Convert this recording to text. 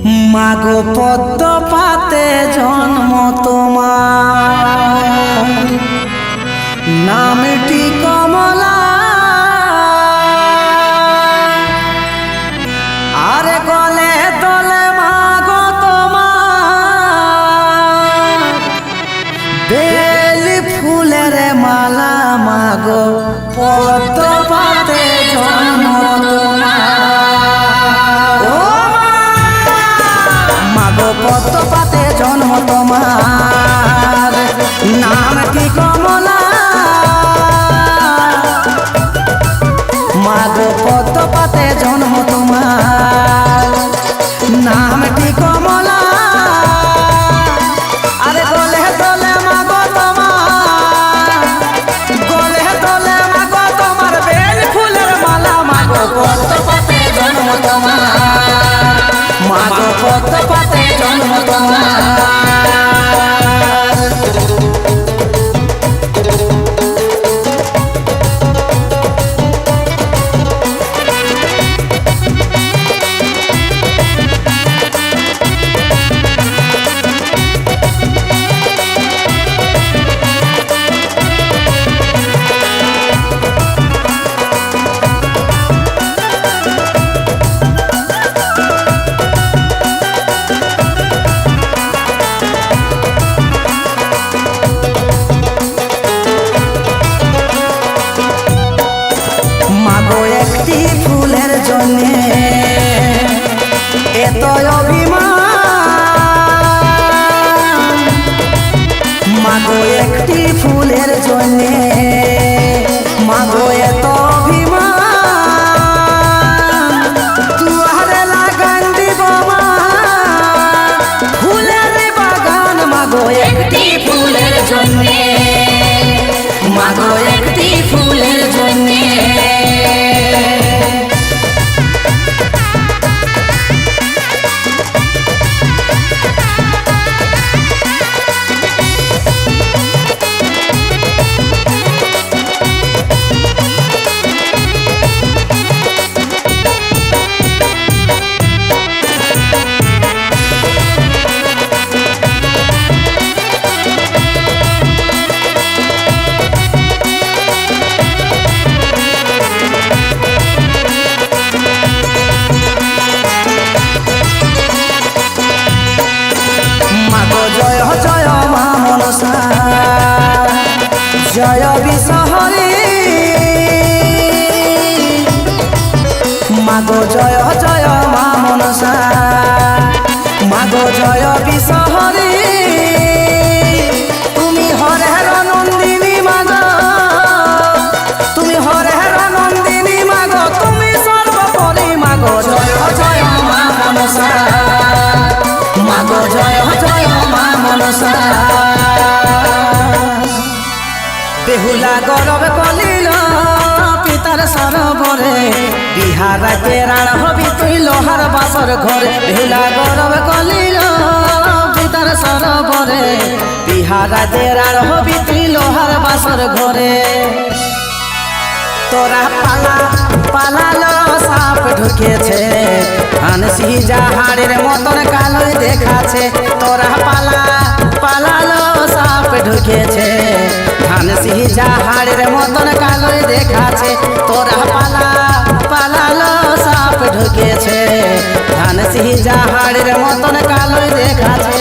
মাগো পদ্ম পাতে জন্ম তোমার, নামটি কমলা, আরে গলে দলে মাগো তোমার বেলি ফুলের মালা। মাগো পদ্ম পাতে জন্ম তোমার, মাগো পদ্ম পাতে জন্ম তোমার, নামটি কমলা। মাগো পদ্ম পাতে জন্ম তোমার, নামটি কমলা, আরে গলে দলে মাগো তোমার, গলে দলে মাগো তোমার বেল ফুলের মালা। মাগো পদ্ম পাতে জন্ম তোমার, মাগো পদ্ম পাতে জন্ম তোমার। মাগো একটি ফুলের জন্যে এত অভিমান, মাগো একটি ফুলের জন্যে মাগো এত অভিমান। দুয়ারে লাগান দিব মা ফুলের বাগান, মাগো একটি ফুলের জন্যে, মাগো একটি ফুলের জন্যে। জয় বিশ্বহরি মাগো, জয় জয় মা মনসা, মাগো জয় বিশ্বহরি। তুমি হরের নন্দিনী মাগো, তুমি হরের নন্দিনী মাগো, তুমি সর্বোপরি মাগো। জয় জয় মা মনসা, মাগো জয় জয় মা মনসা। বেহুলা গরব কলিল পিতার সরবরে, বিহারা কেরাল হবি তুই লোহার বাসর ঘরে। বেহুলা গরব কলিল পিতার সরবরে, বিহারা কেরাল হবি তুই লোহার বাসর ঘরে। তোরা পালা পালালো সাপ ঢুকেছে, আনসি জাহাড়ের মতন কালোই দেখাছে। তোরা পালা পালালো সাপ ঢুকেছে, আনসি জাহাড়ের মতন কালোই দেখাছে। তোরা পালা পালালো সাপ ঢুকেছে, আনসি জাহাড়ের মতন কালোই দেখাছে।